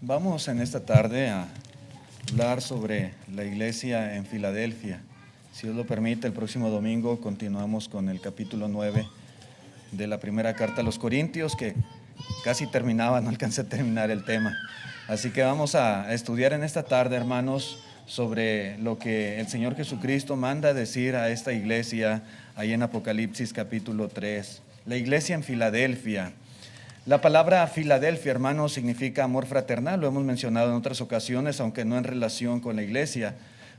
Vamos en esta tarde a hablar sobre la iglesia en Filadelfia. Si Dios lo permite, el próximo domingo continuamos con el capítulo 9 de la primera carta a los Corintios, que casi terminaba, no alcancé a terminar el tema. Así que vamos a estudiar en esta tarde, hermanos, sobre lo que el Señor Jesucristo manda decir a esta iglesia ahí en Apocalipsis capítulo 3. La iglesia en Filadelfia. La palabra Filadelfia, hermanos, significa amor fraternal, lo hemos mencionado en otras ocasiones, aunque no en relación con la iglesia,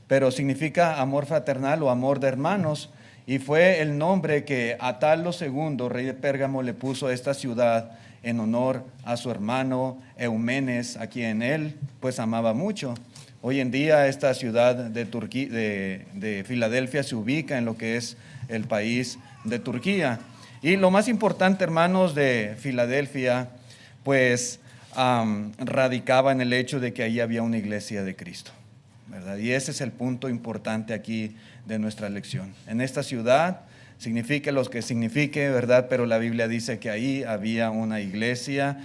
pero significa amor fraternal o amor de hermanos, y fue el nombre que Atalo II, rey de Pérgamo, le puso a esta ciudad en honor a su hermano Eumenes, a quien él pues amaba mucho. Hoy en día esta ciudad de Filadelfia se ubica en lo que es el país de Turquía. Y lo más importante, hermanos, de Filadelfia, pues radicaba en el hecho de que ahí había una iglesia de Cristo, ¿verdad? Y ese es el punto importante aquí de nuestra lección. En esta ciudad, signifique lo que signifique, ¿verdad? Pero la Biblia dice que ahí había una iglesia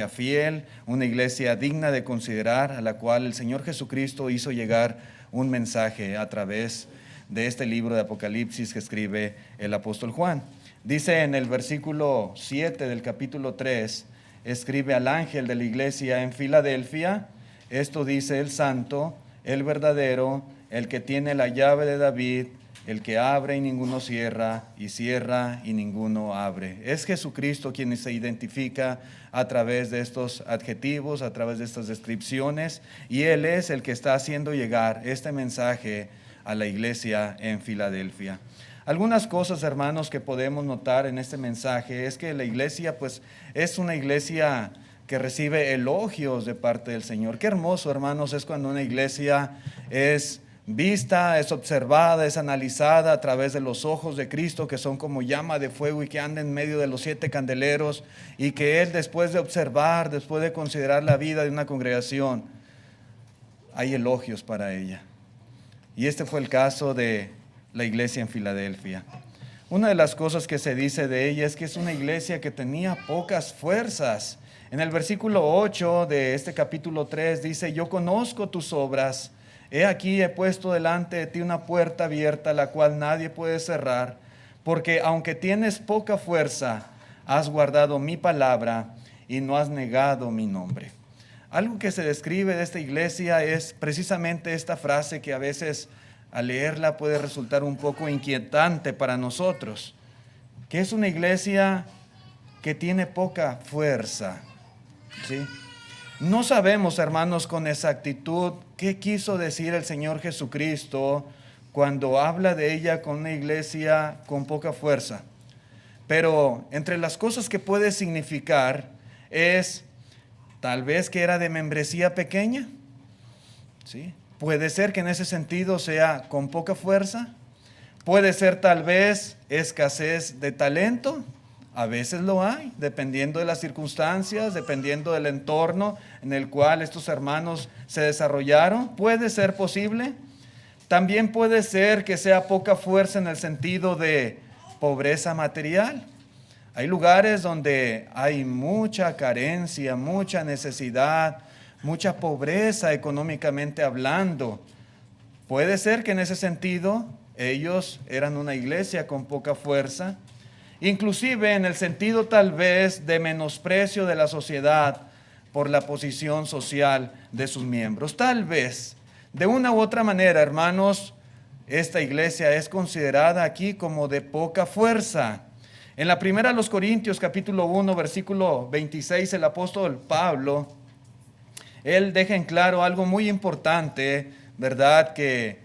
fiel, una iglesia digna de considerar, a la cual el Señor Jesucristo hizo llegar un mensaje a través de este libro de Apocalipsis que escribe el apóstol Juan. Dice en el versículo 7 del capítulo 3, escribe al ángel de la iglesia en Filadelfia, esto dice el santo, el verdadero, el que tiene la llave de David, el que abre y ninguno cierra, y cierra y ninguno abre. Es Jesucristo quien se identifica a través de estos adjetivos, a través de estas descripciones, y Él es el que está haciendo llegar este mensaje a la iglesia en Filadelfia. Algunas cosas, hermanos, que podemos notar en este mensaje es que la iglesia, pues, es una iglesia que recibe elogios de parte del Señor. Qué hermoso, hermanos, es cuando una iglesia es vista, es observada, es analizada a través de los ojos de Cristo, que son como llama de fuego y que anda en medio de los 7 candeleros, y que Él, después de observar, después de considerar la vida de una congregación, hay elogios para ella. Y este fue el caso de la iglesia en Filadelfia. Una de las cosas que se dice de ella es que es una iglesia que tenía pocas fuerzas. En el versículo 8 de este capítulo 3 dice: yo conozco tus obras, he aquí he puesto delante de ti una puerta abierta, la cual nadie puede cerrar, porque aunque tienes poca fuerza, has guardado mi palabra y no has negado mi nombre. Algo que se describe de esta iglesia es precisamente esta frase que a veces al leerla puede resultar un poco inquietante para nosotros, que es una iglesia que tiene poca fuerza, ¿sí? No sabemos, hermanos, con exactitud qué quiso decir el Señor Jesucristo cuando habla de ella con una iglesia con poca fuerza, pero entre las cosas que puede significar es tal vez que era de membresía pequeña, ¿sí? Puede ser que en ese sentido sea con poca fuerza. Puede ser tal vez escasez de talento. A veces lo hay, dependiendo de las circunstancias, dependiendo del entorno en el cual estos hermanos se desarrollaron. Puede ser posible. También puede ser que sea poca fuerza en el sentido de pobreza material. Hay lugares donde hay mucha carencia, mucha necesidad, mucha pobreza económicamente hablando. Puede ser que en ese sentido ellos eran una iglesia con poca fuerza, inclusive en el sentido tal vez de menosprecio de la sociedad por la posición social de sus miembros. Tal vez, de una u otra manera, hermanos, esta iglesia es considerada aquí como de poca fuerza. En la primera de los Corintios, capítulo 1, versículo 26, el apóstol Pablo, él deja en claro algo muy importante, ¿verdad?, que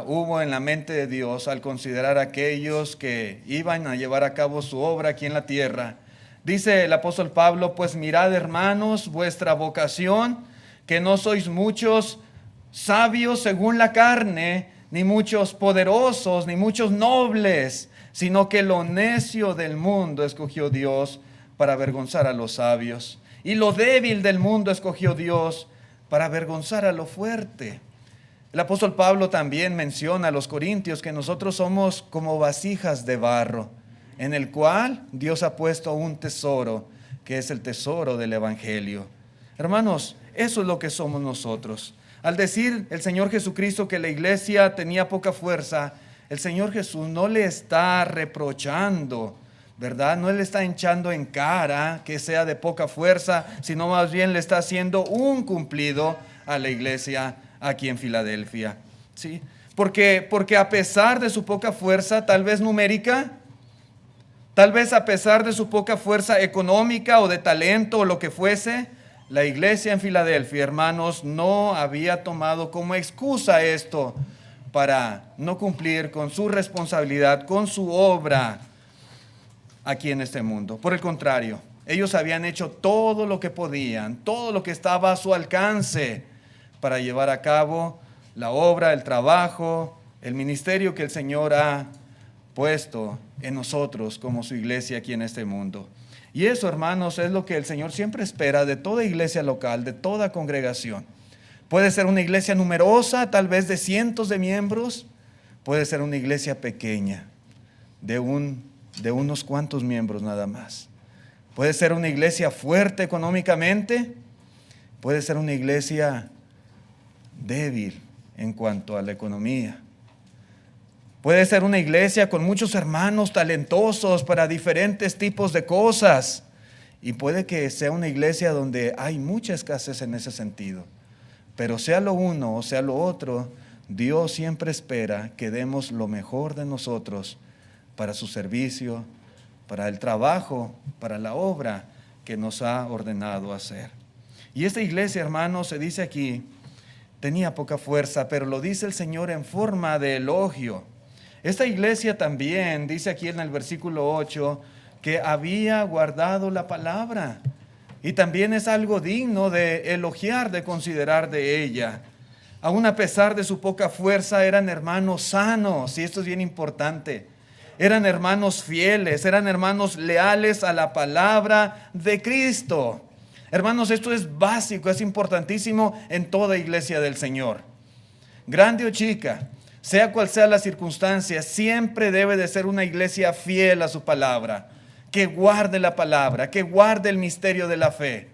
hubo en la mente de Dios al considerar a aquellos que iban a llevar a cabo su obra aquí en la tierra. Dice el apóstol Pablo: pues mirad, hermanos, vuestra vocación, que no sois muchos sabios según la carne, ni muchos poderosos, ni muchos nobles, sino que lo necio del mundo escogió Dios para avergonzar a los sabios. Y lo débil del mundo escogió Dios para avergonzar a lo fuerte. El apóstol Pablo también menciona a los corintios que nosotros somos como vasijas de barro, en el cual Dios ha puesto un tesoro, que es el tesoro del evangelio. Hermanos, eso es lo que somos nosotros. Al decir el Señor Jesucristo que la iglesia tenía poca fuerza, el Señor Jesús no le está reprochando, ¿verdad? No le está echando en cara que sea de poca fuerza, sino más bien le está haciendo un cumplido a la iglesia aquí en Filadelfia, ¿sí? Porque a pesar de su poca fuerza, tal vez numérica, tal vez a pesar de su poca fuerza económica o de talento o lo que fuese, la iglesia en Filadelfia, hermanos, no había tomado como excusa esto para no cumplir con su responsabilidad, con su obra aquí en este mundo. Por el contrario, ellos habían hecho todo lo que podían, todo lo que estaba a su alcance para llevar a cabo la obra, el trabajo, el ministerio que el Señor ha puesto en nosotros como su iglesia aquí en este mundo. Y eso, hermanos, es lo que el Señor siempre espera de toda iglesia local, de toda congregación. Puede ser una iglesia numerosa, tal vez de cientos de miembros. Puede ser una iglesia pequeña, de unos cuantos miembros nada más. Puede ser una iglesia fuerte económicamente. Puede ser una iglesia débil en cuanto a la economía. Puede ser una iglesia con muchos hermanos talentosos para diferentes tipos de cosas. Y puede que sea una iglesia donde hay mucha escasez en ese sentido. Pero sea lo uno o sea lo otro, Dios siempre espera que demos lo mejor de nosotros para su servicio, para el trabajo, para la obra que nos ha ordenado hacer. Y esta iglesia, hermanos, se dice aquí, tenía poca fuerza, pero lo dice el Señor en forma de elogio. Esta iglesia también, dice aquí en el versículo 8, que había guardado la palabra. Y también es algo digno de elogiar, de considerar de ella. Aún a pesar de su poca fuerza, eran hermanos sanos, y esto es bien importante. Eran hermanos fieles, eran hermanos leales a la palabra de Cristo. Hermanos, esto es básico, es importantísimo en toda iglesia del Señor. Grande o chica, sea cual sea la circunstancia, siempre debe de ser una iglesia fiel a su palabra, que guarde la palabra, que guarde el misterio de la fe,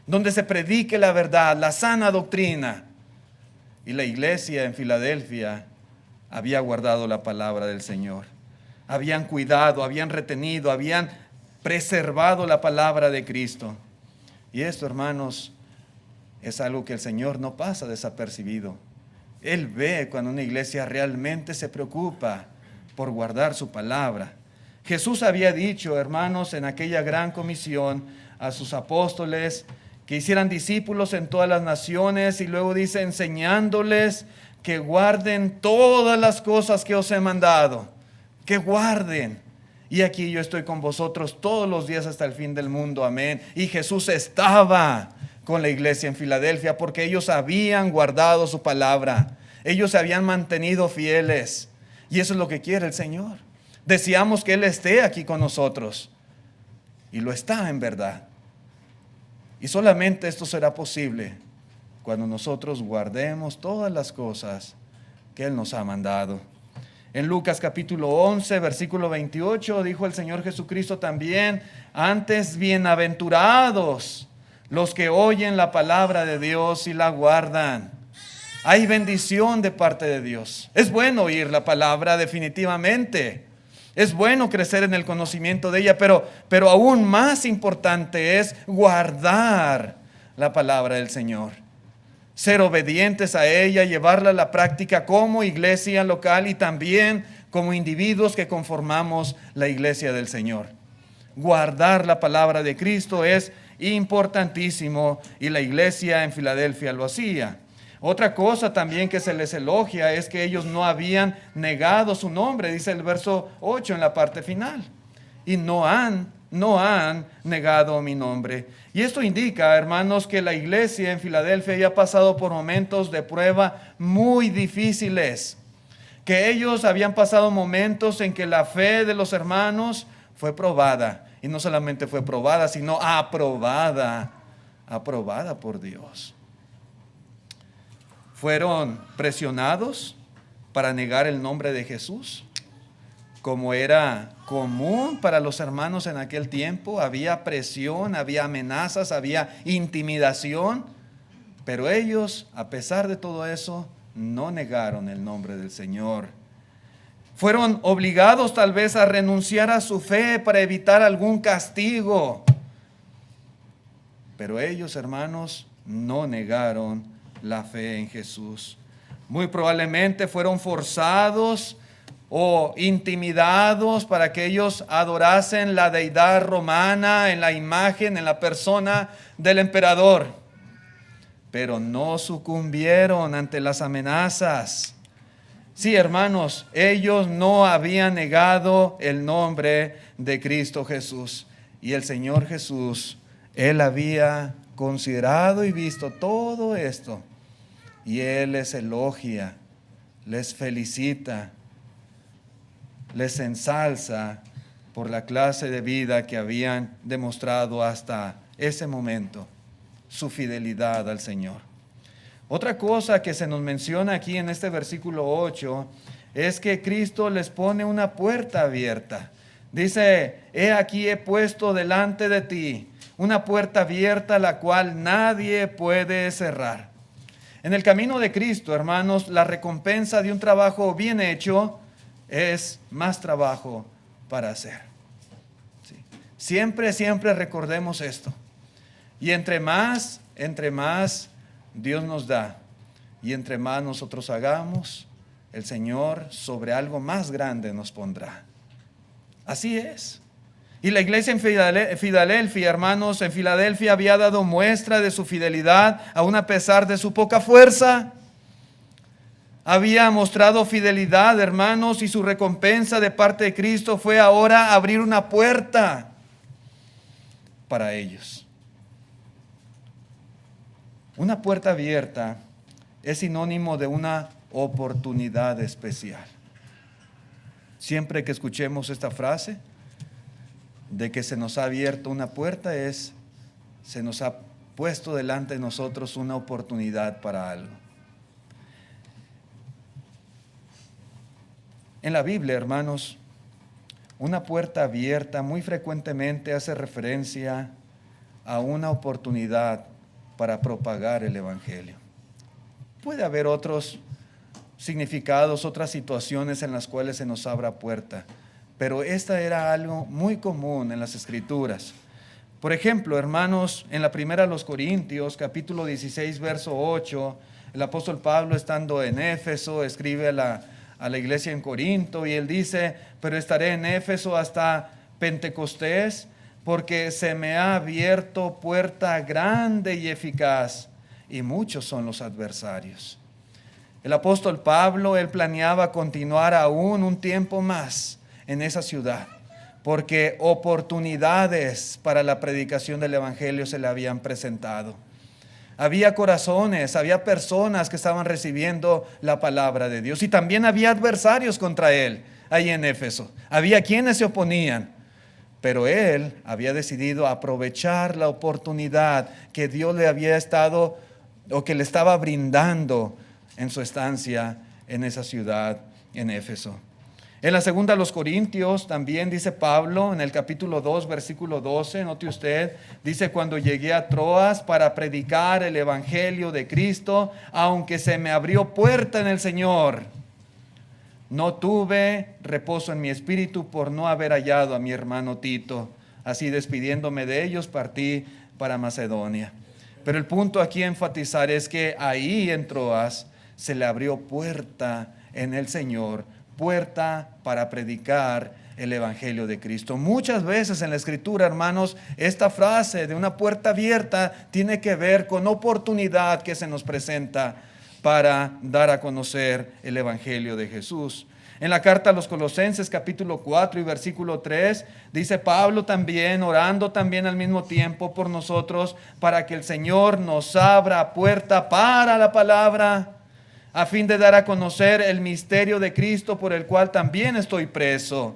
donde se predique la verdad, la sana doctrina. Y la iglesia en Filadelfia había guardado la palabra del Señor. Habían cuidado, habían retenido, habían preservado la palabra de Cristo. Y esto, hermanos, es algo que el Señor no pasa desapercibido. Él ve cuando una iglesia realmente se preocupa por guardar su palabra. Jesús había dicho, hermanos, en aquella gran comisión a sus apóstoles que hicieran discípulos en todas las naciones, y luego dice, enseñándoles que guarden todas las cosas que os he mandado, que guarden. Y aquí yo estoy con vosotros todos los días hasta el fin del mundo, amén. Y Jesús estaba con la iglesia en Filadelfia porque ellos habían guardado su palabra, ellos se habían mantenido fieles, y eso es lo que quiere el Señor. Deseamos que Él esté aquí con nosotros, y lo está en verdad. Y solamente esto será posible cuando nosotros guardemos todas las cosas que Él nos ha mandado. En Lucas capítulo 11, versículo 28, dijo el Señor Jesucristo también, antes bienaventurados los que oyen la palabra de Dios y la guardan. Hay bendición de parte de Dios. Es bueno oír la palabra, definitivamente. Es bueno crecer en el conocimiento de ella, pero aún más importante es guardar la palabra del Señor. Ser obedientes a ella, llevarla a la práctica como iglesia local y también como individuos que conformamos la iglesia del Señor. Guardar la palabra de Cristo es importantísimo, y la iglesia en Filadelfia lo hacía. Otra cosa también que se les elogia es que ellos no habían negado su nombre, dice el verso 8 en la parte final. Y no han negado mi nombre. Y esto indica, hermanos, que la iglesia en Filadelfia ya ha pasado por momentos de prueba muy difíciles. Que ellos habían pasado momentos en que la fe de los hermanos fue probada. Y no solamente fue probada, sino aprobada por Dios. Fueron presionados para negar el nombre de Jesús. como era común para los hermanos en aquel tiempo. Había presión, había amenazas, había intimidación. Pero ellos, a pesar de todo eso, no negaron el nombre del Señor. Fueron obligados tal vez a renunciar a su fe para evitar algún castigo. Pero ellos, hermanos, no negaron la fe en Jesús. Muy probablemente fueron forzados o intimidados para que ellos adorasen la deidad romana en la imagen, en la persona del emperador. Pero no sucumbieron ante las amenazas. Sí, hermanos, ellos no habían negado el nombre de Cristo Jesús. Y el Señor Jesús, Él había considerado y visto todo esto. Y Él les elogia, les felicita, les ensalza por la clase de vida que habían demostrado hasta ese momento, su fidelidad al Señor. Otra cosa que se nos menciona aquí en este versículo 8 es que Cristo les pone una puerta abierta. Dice, he aquí he puesto delante de ti una puerta abierta la cual nadie puede cerrar. En el camino de Cristo, hermanos, la recompensa de un trabajo bien hecho es más trabajo para hacer. Sí. Siempre recordemos esto. Y entre más Dios nos da, y entre más nosotros hagamos, el Señor sobre algo más grande nos pondrá. Así es. Y la iglesia en Filadelfia, hermanos, en Filadelfia había dado muestra de su fidelidad, aun a pesar de su poca fuerza. Había mostrado fidelidad, hermanos, y su recompensa de parte de Cristo fue ahora abrir una puerta para ellos. Una puerta abierta es sinónimo de una oportunidad especial. Siempre que escuchemos esta frase de que se nos ha abierto una puerta, se nos ha puesto delante de nosotros una oportunidad para algo. En la Biblia, hermanos, una puerta abierta muy frecuentemente hace referencia a una oportunidad para propagar el Evangelio. Puede haber otros significados, otras situaciones en las cuales se nos abra puerta, pero esta era algo muy común en las Escrituras. Por ejemplo, hermanos, en la primera de los Corintios, capítulo 16, verso 8, el apóstol Pablo, estando en Éfeso, escribe a la iglesia en Corinto, y él dice, pero estaré en Éfeso hasta Pentecostés, porque se me ha abierto puerta grande y eficaz, y muchos son los adversarios. El apóstol Pablo, él planeaba continuar aún un tiempo más en esa ciudad, porque oportunidades para la predicación del Evangelio se le habían presentado. Había corazones, había personas que estaban recibiendo la palabra de Dios, y también había adversarios contra él ahí en Éfeso. Había quienes se oponían, pero él había decidido aprovechar la oportunidad que Dios le había estado, o que le estaba brindando en su estancia en esa ciudad, en Éfeso. En la segunda a los Corintios también dice Pablo, en el capítulo 2, versículo 12, note usted, dice, cuando llegué a Troas para predicar el Evangelio de Cristo, aunque se me abrió puerta en el Señor, no tuve reposo en mi espíritu por no haber hallado a mi hermano Tito. Así, despidiéndome de ellos, partí para Macedonia. Pero el punto aquí a enfatizar es que ahí en Troas se le abrió puerta en el Señor, puerta para predicar el Evangelio de Cristo. Muchas veces en la Escritura, hermanos, esta frase de una puerta abierta tiene que ver con oportunidad que se nos presenta para dar a conocer el Evangelio de Jesús. En la carta a los Colosenses, capítulo 4 y versículo 3, dice Pablo también, orando también al mismo tiempo por nosotros, para que el Señor nos abra puerta para la palabra, a fin de dar a conocer el misterio de Cristo, por el cual también estoy preso.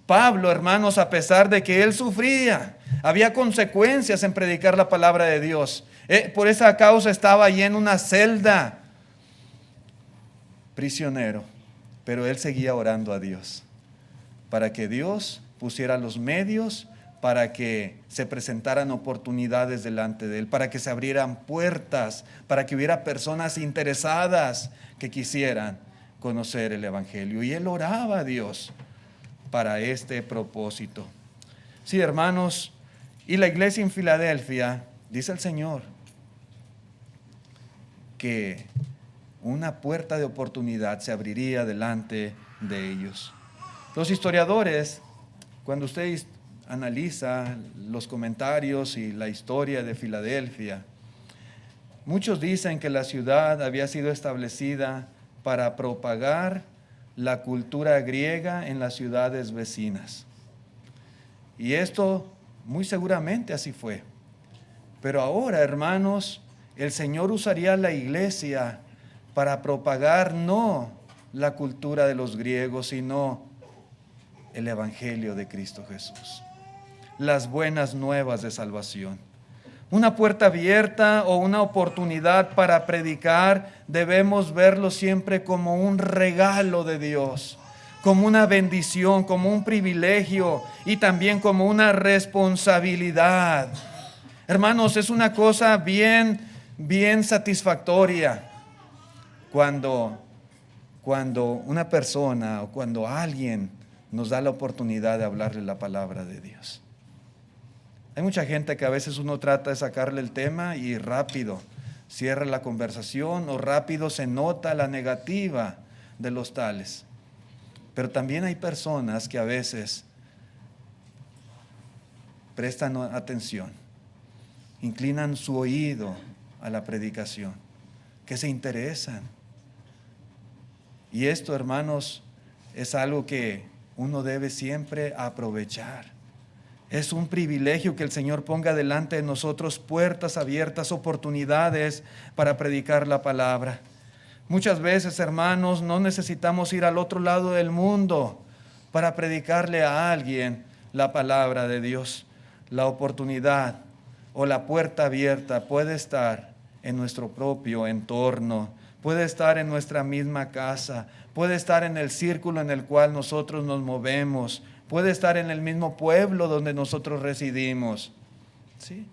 Pablo, hermanos, a pesar de que él sufría, había consecuencias en predicar la palabra de Dios. Por esa causa estaba allí en una celda, prisionero, pero él seguía orando a Dios. para que Dios pusiera los medios para que se presentaran oportunidades delante de él, para que se abrieran puertas, para que hubiera personas interesadas que quisieran conocer el Evangelio. Y él oraba a Dios para este propósito. Sí, hermanos, y la iglesia en Filadelfia, dice el Señor, que una puerta de oportunidad se abriría delante de ellos. Los historiadores, cuando usted analiza los comentarios y la historia de Filadelfia, muchos dicen que la ciudad había sido establecida para propagar la cultura griega en las ciudades vecinas. Y esto muy seguramente así fue. Pero ahora, hermanos, el Señor usaría la iglesia para propagar no la cultura de los griegos, sino el Evangelio de Cristo Jesús, las buenas nuevas de salvación. Una puerta abierta o una oportunidad para predicar debemos verlo siempre como un regalo de Dios, como una bendición, como un privilegio y también como una responsabilidad. Hermanos, es una cosa bien satisfactoria cuando una persona o cuando alguien nos da la oportunidad de hablarle la palabra de Dios. Hay mucha gente que a veces uno trata de sacarle el tema y rápido cierra la conversación o rápido se nota la negativa de los tales. Pero también hay personas que a veces prestan atención, inclinan su oído a la predicación, que se interesan. Y esto, hermanos, es algo que uno debe siempre aprovechar. Es un privilegio que el Señor ponga delante de nosotros puertas abiertas, oportunidades para predicar la palabra. Muchas veces, hermanos, no necesitamos ir al otro lado del mundo para predicarle a alguien la palabra de Dios. La oportunidad o la puerta abierta puede estar en nuestro propio entorno, puede estar en nuestra misma casa, puede estar en el círculo en el cual nosotros nos movemos, puede estar en el mismo pueblo donde nosotros residimos. ¿Sí?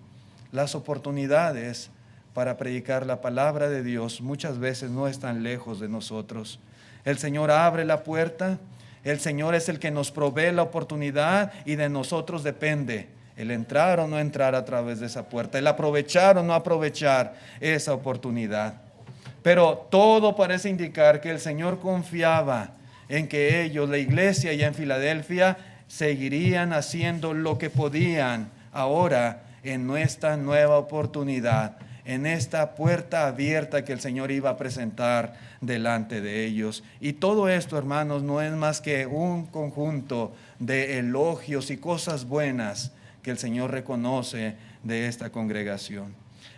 Las oportunidades para predicar la palabra de Dios muchas veces no están lejos de nosotros. El Señor abre la puerta, el Señor es el que nos provee la oportunidad y de nosotros depende el entrar o no entrar a través de esa puerta, el aprovechar o no aprovechar esa oportunidad. Pero todo parece indicar que el Señor confiaba en que ellos, la iglesia ya en Filadelfia, seguirían haciendo lo que podían ahora en nuestra nueva oportunidad, en esta puerta abierta que el Señor iba a presentar delante de ellos. Y todo esto, hermanos, no es más que un conjunto de elogios y cosas buenas que el Señor reconoce de esta congregación.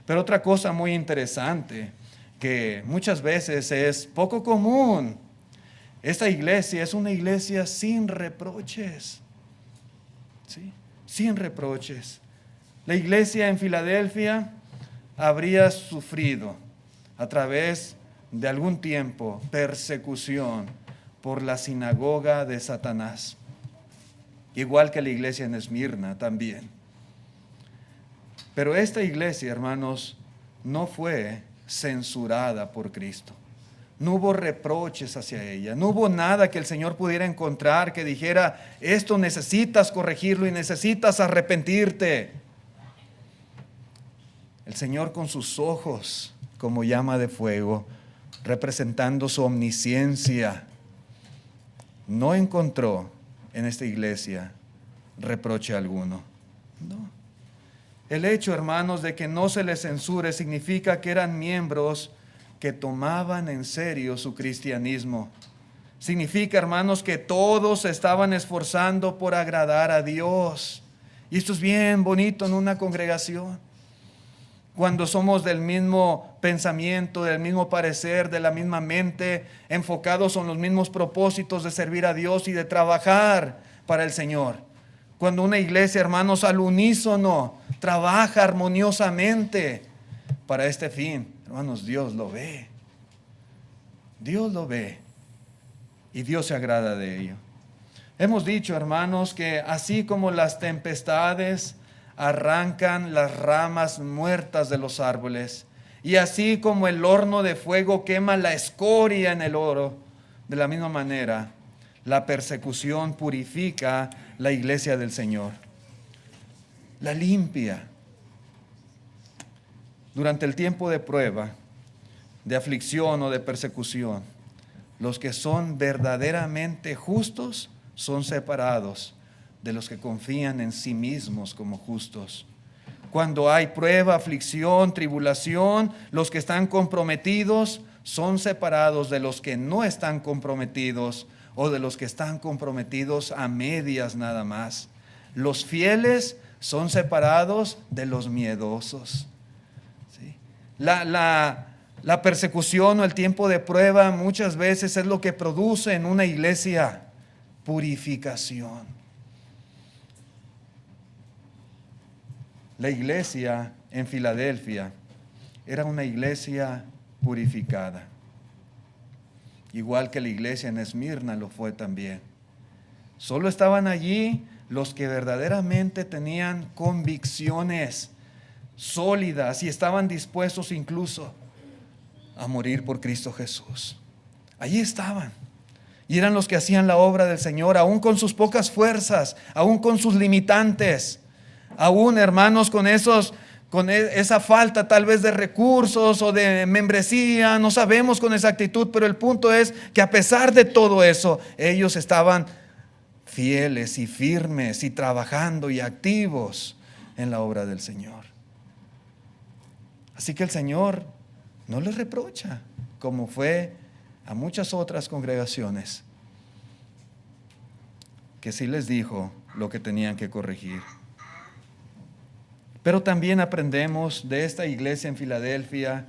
Pero otra cosa muy interesante, que muchas veces es poco común, esta iglesia es una iglesia sin reproches, ¿sí? Sin reproches. La iglesia en Filadelfia habría sufrido a través de algún tiempo persecución por la sinagoga de Satanás, igual que la iglesia en Esmirna también. Pero esta iglesia, hermanos, no fue censurada por Cristo. No hubo reproches hacia ella, no hubo nada que el Señor pudiera encontrar que dijera, esto necesitas corregirlo y necesitas arrepentirte. El Señor con sus ojos como llama de fuego, representando su omnisciencia, no encontró en esta iglesia reproche alguno. No. El hecho, hermanos, de que no se les censure significa que eran miembros que tomaban en serio su cristianismo. Significa, hermanos, que todos se estaban esforzando por agradar a Dios. Y esto es bien bonito en una congregación. Cuando somos del mismo pensamiento, del mismo parecer, de la misma mente, enfocados en los mismos propósitos de servir a Dios y de trabajar para el Señor. Cuando una iglesia, hermanos, al unísono trabaja armoniosamente para este fin, hermanos, Dios lo ve. Dios lo ve y Dios se agrada de ello. Hemos dicho, hermanos, que así como las tempestades arrancan las ramas muertas de los árboles, y así como el horno de fuego quema la escoria en el oro, de la misma manera, la persecución purifica la iglesia del Señor, la limpia. Durante el tiempo de prueba, de aflicción o de persecución, los que son verdaderamente justos son separados de los que confían en sí mismos como justos. Cuando hay prueba, aflicción, tribulación, los que están comprometidos son separados de los que no están comprometidos o de los que están comprometidos a medias nada más. Los fieles son separados de los miedosos. ¿Sí? La persecución o el tiempo de prueba muchas veces es lo que produce en una iglesia purificación. La iglesia en Filadelfia era una iglesia purificada, igual que la iglesia en Esmirna lo fue también. Solo estaban allí los que verdaderamente tenían convicciones sólidas y estaban dispuestos incluso a morir por Cristo Jesús. Allí estaban. Y eran los que hacían la obra del Señor, aún con sus pocas fuerzas, aún con sus limitantes, aún, hermanos, con esa falta tal vez de recursos o de membresía, no sabemos con exactitud, pero el punto es que a pesar de todo eso, ellos estaban fieles y firmes y trabajando y activos en la obra del Señor. Así que el Señor no les reprocha, como fue a muchas otras congregaciones, que sí les dijo lo que tenían que corregir. Pero también aprendemos de esta iglesia en Filadelfia,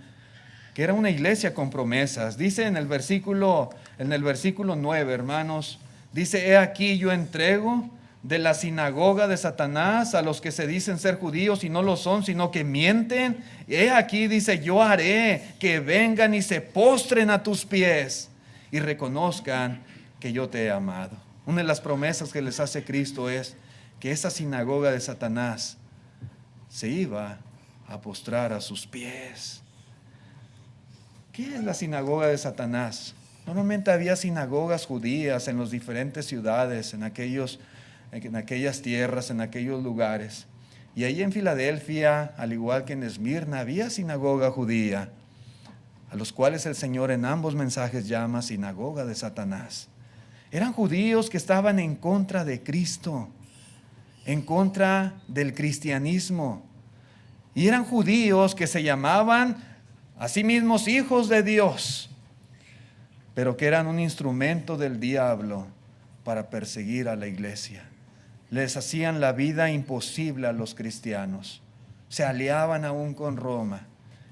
que era una iglesia con promesas. Dice en el versículo 9, hermanos, dice: he aquí yo entrego de la sinagoga de Satanás a los que se dicen ser judíos y no lo son, sino que mienten. He aquí, dice, yo haré que vengan y se postren a tus pies y reconozcan que yo te he amado. Una de las promesas que les hace Cristo es que esa sinagoga de Satanás se iba a postrar a sus pies. ¿Qué es la sinagoga de Satanás? Normalmente había sinagogas judías en las diferentes ciudades, en aquellas tierras, en aquellos lugares. Y ahí en Filadelfia, al igual que en Esmirna, había sinagoga judía, a los cuales el Señor en ambos mensajes llama sinagoga de Satanás. Eran judíos que estaban en contra de Cristo, en contra del cristianismo. Y eran judíos que se llamaban a sí mismos hijos de Dios, pero que eran un instrumento del diablo para perseguir a la iglesia. Les hacían la vida imposible a los cristianos. Se aliaban aún con Roma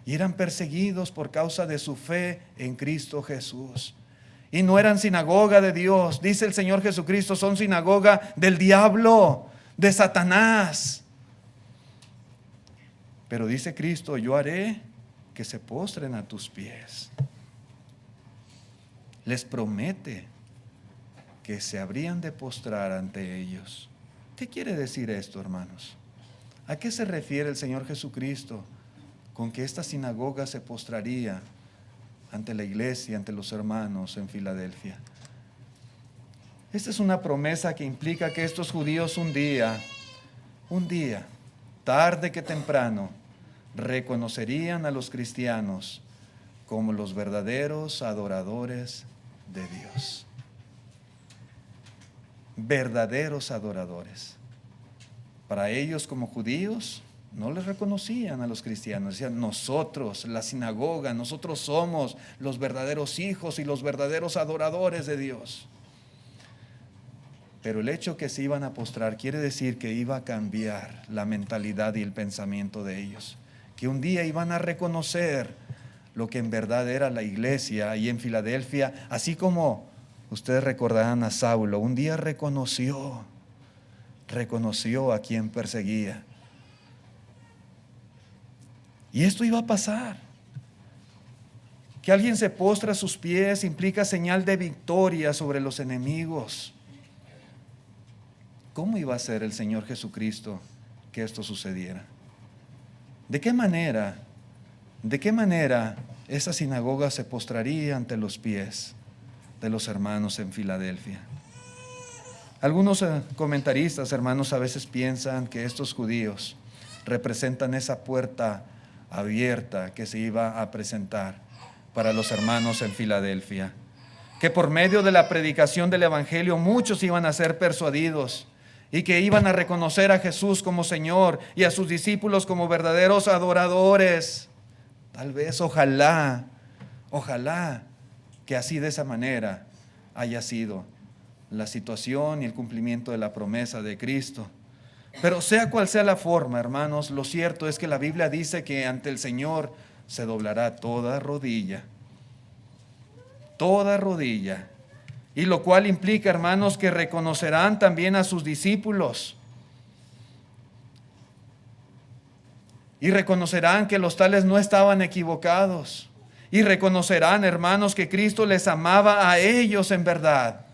y eran perseguidos por causa de su fe en Cristo Jesús. Y no eran sinagoga de Dios. Dice el Señor Jesucristo, son sinagoga del diablo, de Satanás. Pero dice Cristo, yo haré que se postren a tus pies. Les promete que se habrían de postrar ante ellos. ¿Qué quiere decir esto, hermanos? ¿A qué se refiere el Señor Jesucristo con que esta sinagoga se postraría ante la iglesia, ante los hermanos en Filadelfia? Esta es una promesa que implica que estos judíos un día, tarde que temprano, reconocerían a los cristianos como los verdaderos adoradores de Dios. Verdaderos adoradores. Para ellos como judíos no les reconocían a los cristianos, decían nosotros, la sinagoga, nosotros somos los verdaderos hijos y los verdaderos adoradores de Dios. Pero el hecho que se iban a postrar quiere decir que iba a cambiar la mentalidad y el pensamiento de ellos, que un día iban a reconocer lo que en verdad era la iglesia. Y en Filadelfia, así como ustedes recordarán a Saulo, un día reconoció a quien perseguía. Y esto iba a pasar. Que alguien se postre a sus pies implica señal de victoria sobre los enemigos. ¿cómo iba a ser el Señor Jesucristo que esto sucediera? ¿De qué manera esa sinagoga se postraría ante los pies de los hermanos en Filadelfia? Algunos comentaristas, hermanos, a veces piensan que estos judíos representan esa puerta abierta que se iba a presentar para los hermanos en Filadelfia, que por medio de la predicación del Evangelio muchos iban a ser persuadidos y que iban a reconocer a Jesús como Señor y a sus discípulos como verdaderos adoradores. Tal vez, ojalá que así, de esa manera, haya sido la situación y el cumplimiento de la promesa de Cristo. Pero sea cual sea la forma, hermanos, lo cierto es que la Biblia dice que ante el Señor se doblará toda rodilla. Y lo cual implica, hermanos, que reconocerán también a sus discípulos. Y reconocerán que los tales no estaban equivocados. Y reconocerán, hermanos, que Cristo les amaba a ellos en verdad.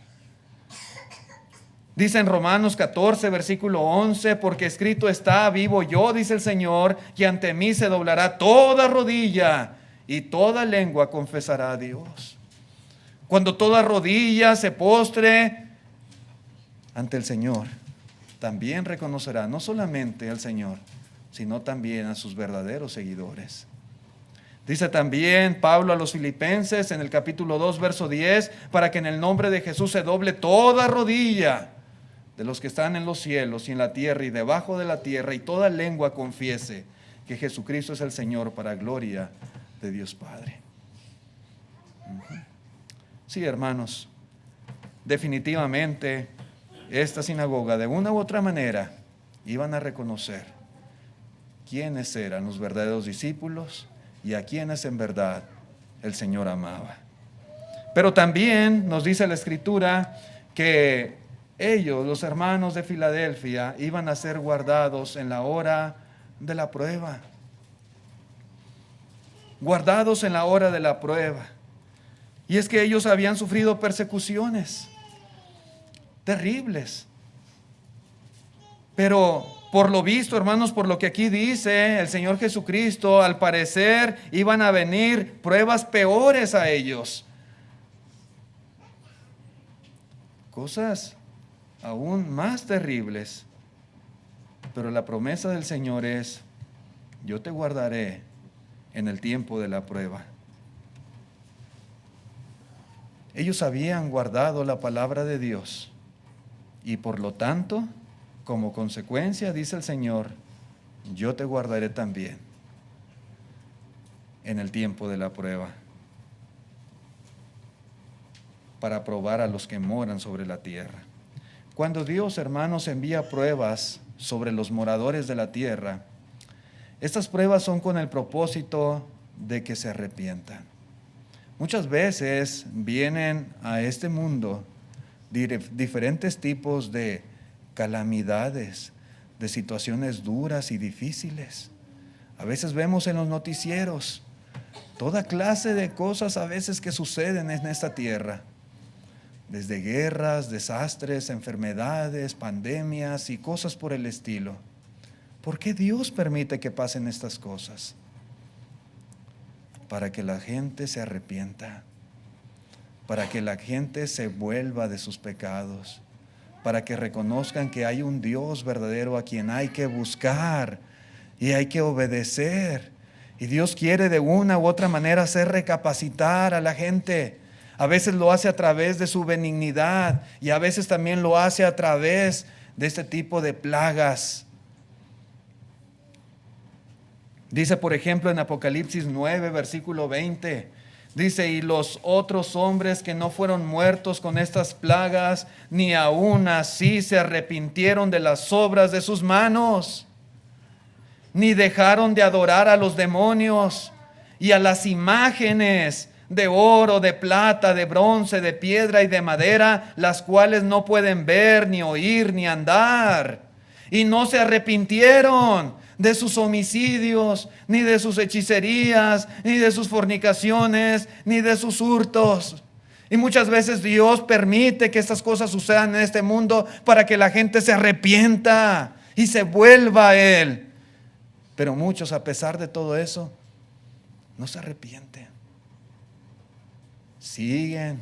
Dice en Romanos 14, versículo 11, porque escrito está, vivo yo, dice el Señor, que ante mí se doblará toda rodilla y toda lengua confesará a Dios. Cuando toda rodilla se postre ante el Señor, también reconocerá no solamente al Señor, sino también a sus verdaderos seguidores. Dice también Pablo a los Filipenses en el capítulo 2, verso 10, para que en el nombre de Jesús se doble toda rodilla de los que están en los cielos y en la tierra y debajo de la tierra, y toda lengua confiese que Jesucristo es el Señor, para gloria de Dios Padre. Sí, hermanos, definitivamente esta sinagoga, de una u otra manera, iban a reconocer quiénes eran los verdaderos discípulos y a quienes en verdad el Señor amaba. Pero también nos dice la Escritura que ellos, los hermanos de Filadelfia, iban a ser guardados en la hora de la prueba. Guardados en la hora de la prueba. Y es que ellos habían sufrido persecuciones terribles. Pero por lo visto, hermanos, por lo que aquí dice el Señor Jesucristo, al parecer iban a venir pruebas peores a ellos. Cosas aún más terribles. Pero la promesa del Señor es: yo te guardaré en el tiempo de la prueba. Ellos habían guardado la palabra de Dios y por lo tanto, como consecuencia, dice el Señor, yo te guardaré también en el tiempo de la prueba, para probar a los que moran sobre la tierra. Cuando Dios, hermanos, envía pruebas sobre los moradores de la tierra, estas pruebas son con el propósito de que se arrepientan. Muchas veces vienen a este mundo diferentes tipos de calamidades, de situaciones duras y difíciles. A veces vemos en los noticieros toda clase de cosas a veces que suceden en esta tierra, desde guerras, desastres, enfermedades, pandemias y cosas por el estilo. ¿Por qué Dios permite que pasen estas cosas? Para que la gente se arrepienta, para que la gente se vuelva de sus pecados, para que reconozcan que hay un Dios verdadero a quien hay que buscar y hay que obedecer. Y Dios quiere de una u otra manera hacer recapacitar a la gente. A veces lo hace a través de su benignidad y a veces también lo hace a través de este tipo de plagas. Dice, por ejemplo, en Apocalipsis 9, versículo 20, dice, y los otros hombres que no fueron muertos con estas plagas, ni aún así se arrepintieron de las obras de sus manos, ni dejaron de adorar a los demonios y a las imágenes de oro, de plata, de bronce, de piedra y de madera, las cuales no pueden ver, ni oír, ni andar. Y no se arrepintieron de sus homicidios, ni de sus hechicerías, ni de sus fornicaciones, ni de sus hurtos. Y muchas veces Dios permite que estas cosas sucedan en este mundo para que la gente se arrepienta y se vuelva a Él. Pero muchos, a pesar de todo eso, no se arrepienten. Siguen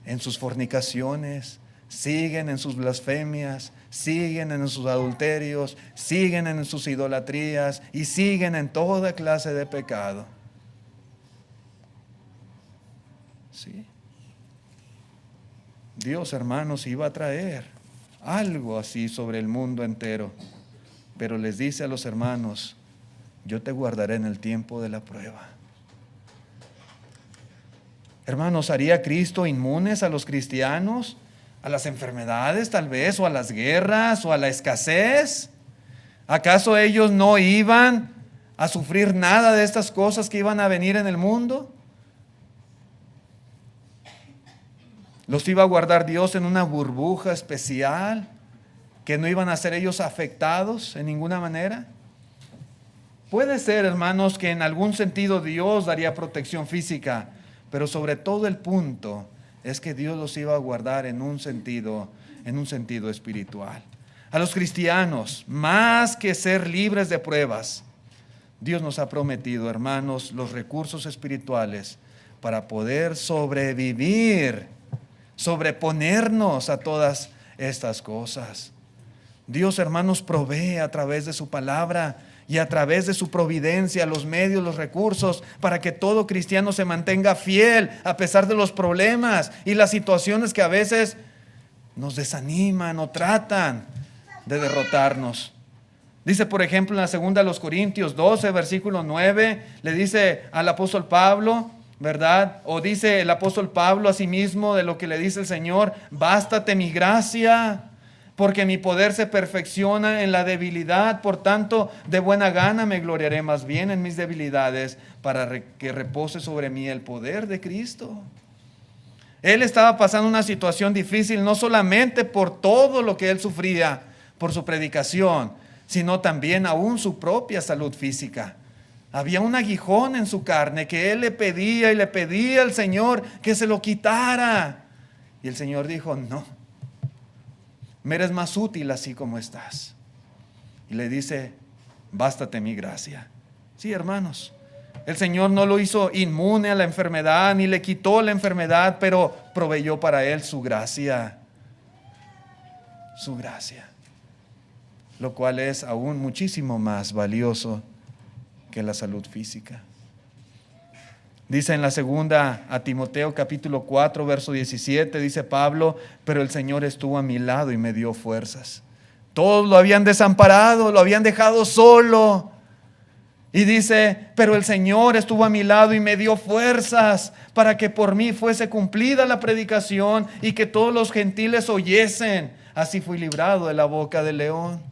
en sus fornicaciones, siguen en sus blasfemias, siguen en sus adulterios, siguen en sus idolatrías y siguen en toda clase de pecado. Sí. Dios, hermanos, iba a traer algo así sobre el mundo entero, pero les dice a los hermanos: yo te guardaré en el tiempo de la prueba. Hermanos, ¿haría Cristo inmunes a los cristianos? ¿A las enfermedades tal vez? ¿O a las guerras? ¿O a la escasez? ¿Acaso ellos no iban a sufrir nada de estas cosas que iban a venir en el mundo? ¿Los iba a guardar Dios en una burbuja especial, que no iban a ser ellos afectados en ninguna manera? Puede ser, hermanos, que en algún sentido Dios daría protección física, pero sobre todo el punto es que Dios los iba a guardar en un sentido espiritual. A los cristianos, más que ser libres de pruebas, Dios nos ha prometido, hermanos, los recursos espirituales para poder sobrevivir, sobreponernos a todas estas cosas. Dios, hermanos, provee a través de su palabra y a través de su providencia los medios, los recursos para que todo cristiano se mantenga fiel a pesar de los problemas y las situaciones que a veces nos desaniman o tratan de derrotarnos. Dice, por ejemplo, en la segunda de los Corintios 12, versículo 9, le dice al apóstol Pablo, ¿verdad? O dice el apóstol Pablo a sí mismo de lo que le dice el Señor: bástate mi gracia, porque mi poder se perfecciona en la debilidad. Por tanto, de buena gana me gloriaré más bien en mis debilidades, para que repose sobre mí el poder de Cristo. Él estaba pasando una situación difícil, no solamente por todo lo que él sufría por su predicación, sino también aún su propia salud física. Había un aguijón en su carne que él le pedía y le pedía al Señor que se lo quitara. Y el Señor dijo: no, me eres más útil así como estás. Y le dice: bástate mi gracia. Sí, hermanos, el Señor no lo hizo inmune a la enfermedad, ni le quitó la enfermedad, pero proveyó para él su gracia. Su gracia. Lo cual es aún muchísimo más valioso que la salud física. Dice en la segunda a Timoteo capítulo 4 verso 17, dice Pablo: pero el Señor estuvo a mi lado y me dio fuerzas. Todos lo habían desamparado, lo habían dejado solo. Y dice: pero el Señor estuvo a mi lado y me dio fuerzas para que por mí fuese cumplida la predicación y que todos los gentiles oyesen. Así fui librado de la boca del león.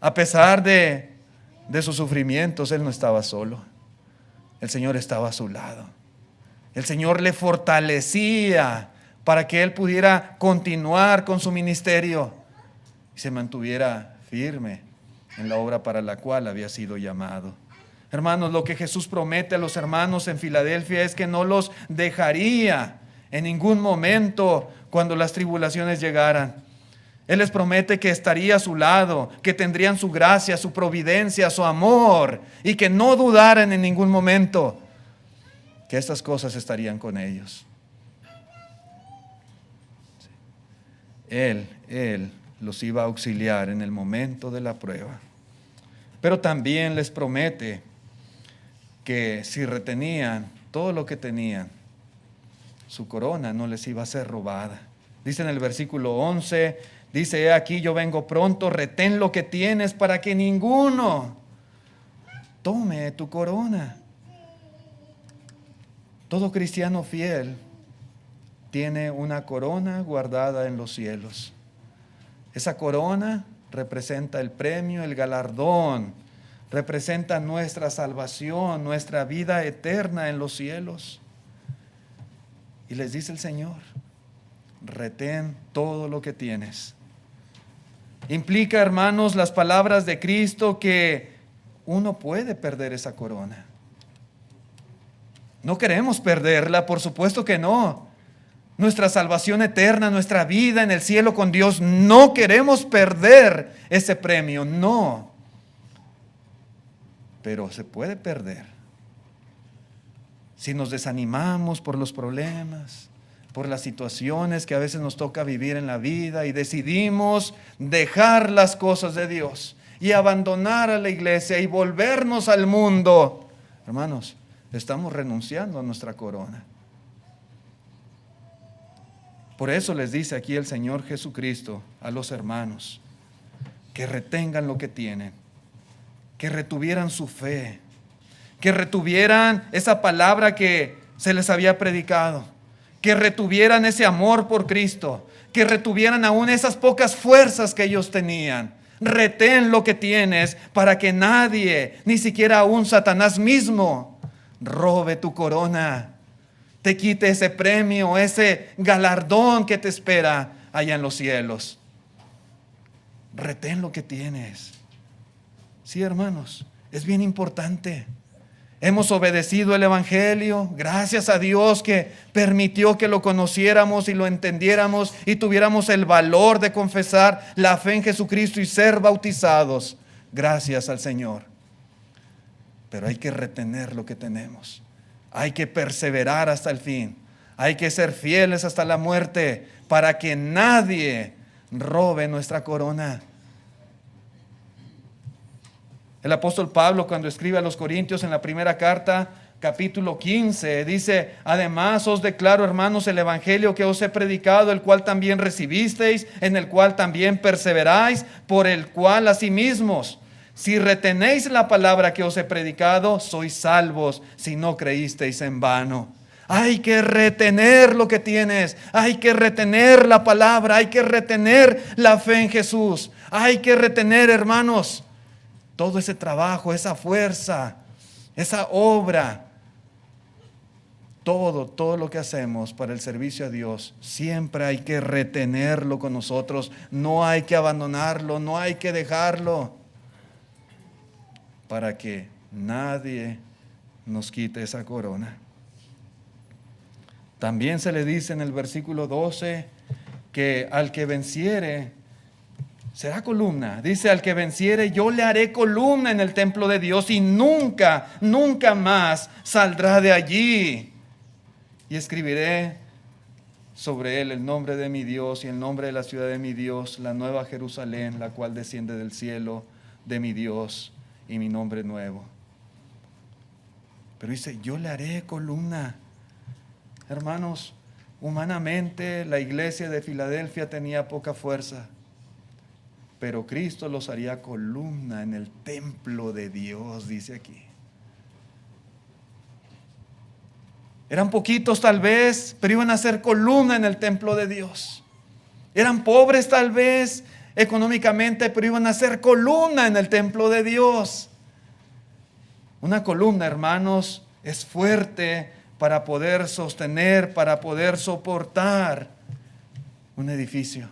A pesar de sus sufrimientos, él no estaba solo. El Señor estaba a su lado. El Señor le fortalecía para que él pudiera continuar con su ministerio y se mantuviera firme en la obra para la cual había sido llamado. Hermanos, lo que Jesús promete a los hermanos en Filadelfia es que no los dejaría en ningún momento cuando las tribulaciones llegaran. Él les promete que estaría a su lado, que tendrían su gracia, su providencia, su amor, y que no dudaran en ningún momento que estas cosas estarían con ellos. Él los iba a auxiliar en el momento de la prueba. Pero también les promete que si retenían todo lo que tenían, su corona no les iba a ser robada. Dice en el versículo 11, dice: he aquí yo vengo pronto, retén lo que tienes para que ninguno tome tu corona. Todo cristiano fiel tiene una corona guardada en los cielos. Esa corona representa el premio, el galardón, representa nuestra salvación, nuestra vida eterna en los cielos. Y les dice el Señor: retén todo lo que tienes. Implica, hermanos, las palabras de Cristo, que uno puede perder esa corona. No queremos perderla, por supuesto que no. Nuestra salvación eterna, nuestra vida en el cielo con Dios, no queremos perder ese premio, no. Pero se puede perder si nos desanimamos por los problemas, por las situaciones que a veces nos toca vivir en la vida y decidimos dejar las cosas de Dios y abandonar a la iglesia y volvernos al mundo. Hermanos, estamos renunciando a nuestra corona. Por eso les dice aquí el Señor Jesucristo a los hermanos que retengan lo que tienen, que retuvieran su fe, que retuvieran esa palabra que se les había predicado, que retuvieran ese amor por Cristo, que retuvieran aún esas pocas fuerzas que ellos tenían. Retén lo que tienes para que nadie, ni siquiera aún Satanás mismo, robe tu corona, te quite ese premio, ese galardón que te espera allá en los cielos. Retén lo que tienes. Sí, hermanos, es bien importante. Hemos obedecido el Evangelio, gracias a Dios que permitió que lo conociéramos y lo entendiéramos y tuviéramos el valor de confesar la fe en Jesucristo y ser bautizados. Gracias al Señor. Pero hay que retener lo que tenemos. Hay que perseverar hasta el fin. Hay que ser fieles hasta la muerte para que nadie robe nuestra corona. El apóstol Pablo, cuando escribe a los Corintios en la primera carta, capítulo 15, dice: además os declaro, hermanos, el evangelio que os he predicado, el cual también recibisteis, en el cual también perseveráis, por el cual asimismo, si retenéis la palabra que os he predicado, sois salvos, si no creísteis en vano. Hay que retener lo que tienes, hay que retener la palabra, hay que retener la fe en Jesús, hay que retener, hermanos, todo ese trabajo, esa fuerza, esa obra, todo lo que hacemos para el servicio a Dios, siempre hay que retenerlo con nosotros, no hay que abandonarlo, no hay que dejarlo, para que nadie nos quite esa corona. También se le dice en el versículo 12 que al que venciere será columna. Dice: al que venciere yo le haré columna en el templo de Dios y nunca más saldrá de allí. Y escribiré sobre él el nombre de mi Dios y el nombre de la ciudad de mi Dios, la nueva Jerusalén, la cual desciende del cielo de mi Dios, y mi nombre nuevo. Pero dice: yo le haré columna. Hermanos, humanamente la iglesia de Filadelfia tenía poca fuerza, pero Cristo los haría columna en el templo de Dios, dice aquí. Eran poquitos tal vez, pero iban a ser columna en el templo de Dios. Eran pobres tal vez económicamente, pero iban a ser columna en el templo de Dios. Una columna, hermanos, es fuerte para poder sostener, para poder soportar un edificio.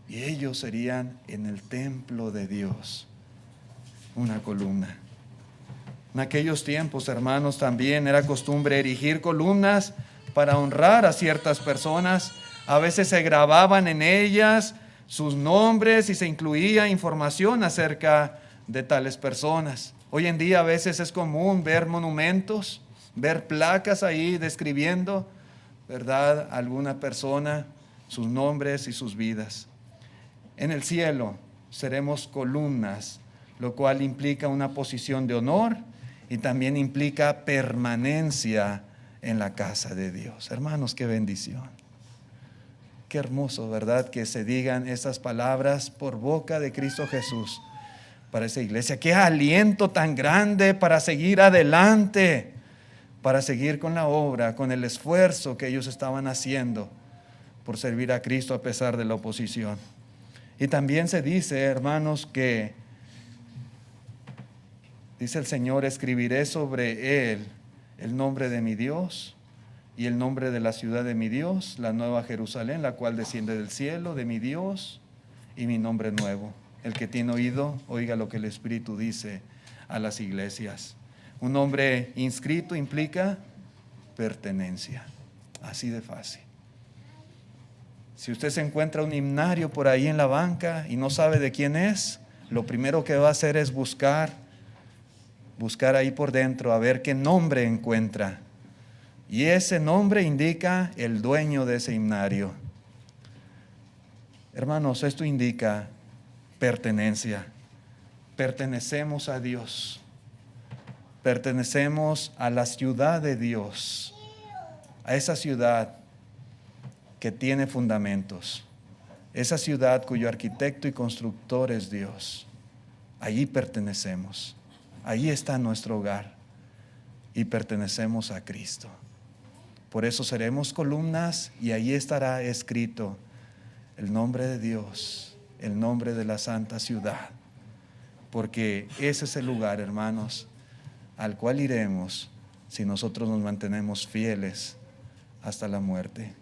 Y ellos serían en el templo de Dios una columna. En aquellos tiempos, hermanos, también era costumbre erigir columnas para honrar a ciertas personas. A veces se grababan en ellas sus nombres y se incluía información acerca de tales personas. Hoy en día a veces es común ver monumentos, ver placas ahí describiendo, ¿verdad?, alguna persona, sus nombres y sus vidas. En el cielo seremos columnas, lo cual implica una posición de honor y también implica permanencia en la casa de Dios. Hermanos, qué bendición. Qué hermoso, ¿verdad?, que se digan esas palabras por boca de Cristo Jesús para esa iglesia. Qué aliento tan grande para seguir adelante, para seguir con la obra, con el esfuerzo que ellos estaban haciendo por servir a Cristo a pesar de la oposición. Y también se dice, hermanos, que dice el Señor: escribiré sobre él el nombre de mi Dios y el nombre de la ciudad de mi Dios, la nueva Jerusalén, la cual desciende del cielo de mi Dios, y mi nombre nuevo. El que tiene oído, oiga lo que el Espíritu dice a las iglesias. Un nombre inscrito implica pertenencia. Así de fácil. Si usted se encuentra un himnario por ahí en la banca y no sabe de quién es, lo primero que va a hacer es buscar ahí por dentro a ver qué nombre encuentra. Y ese nombre indica el dueño de ese himnario. Hermanos, esto indica pertenencia. Pertenecemos a Dios. Pertenecemos a la ciudad de Dios. A esa ciudad que tiene fundamentos. Esa ciudad cuyo arquitecto y constructor es Dios. Allí pertenecemos. Allí está nuestro hogar. Y pertenecemos a Cristo. Por eso seremos columnas y allí estará escrito el nombre de Dios, el nombre de la santa ciudad. Porque ese es el lugar, hermanos, al cual iremos si nosotros nos mantenemos fieles hasta la muerte.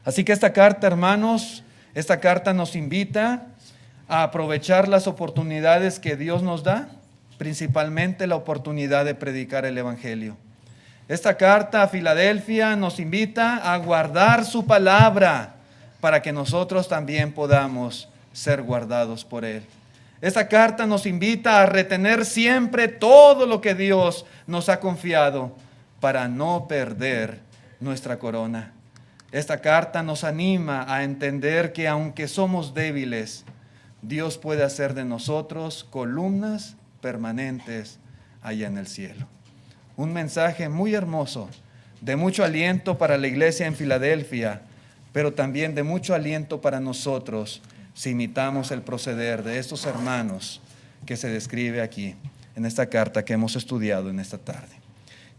Así que esta carta, hermanos, esta carta nos invita a aprovechar las oportunidades que Dios nos da, principalmente la oportunidad de predicar el Evangelio. Esta carta a Filadelfia nos invita a guardar su palabra para que nosotros también podamos ser guardados por Él. Esta carta nos invita a retener siempre todo lo que Dios nos ha confiado para no perder nuestra corona. Esta carta nos anima a entender que aunque somos débiles, Dios puede hacer de nosotros columnas permanentes allá en el cielo. Un mensaje muy hermoso, de mucho aliento para la iglesia en Filadelfia, pero también de mucho aliento para nosotros si imitamos el proceder de estos hermanos que se describe aquí en esta carta que hemos estudiado en esta tarde.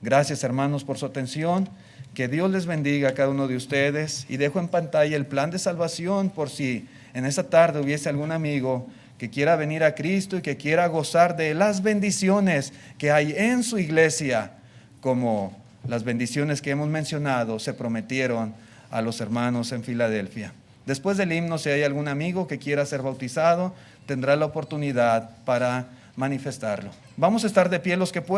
Gracias, hermanos, por su atención. Que Dios les bendiga a cada uno de ustedes. Y dejo en pantalla el plan de salvación por si en esta tarde hubiese algún amigo que quiera venir a Cristo y que quiera gozar de las bendiciones que hay en su iglesia, como las bendiciones que hemos mencionado se prometieron a los hermanos en Filadelfia. Después del himno, si hay algún amigo que quiera ser bautizado, tendrá la oportunidad para manifestarlo. Vamos a estar de pie los que puedan.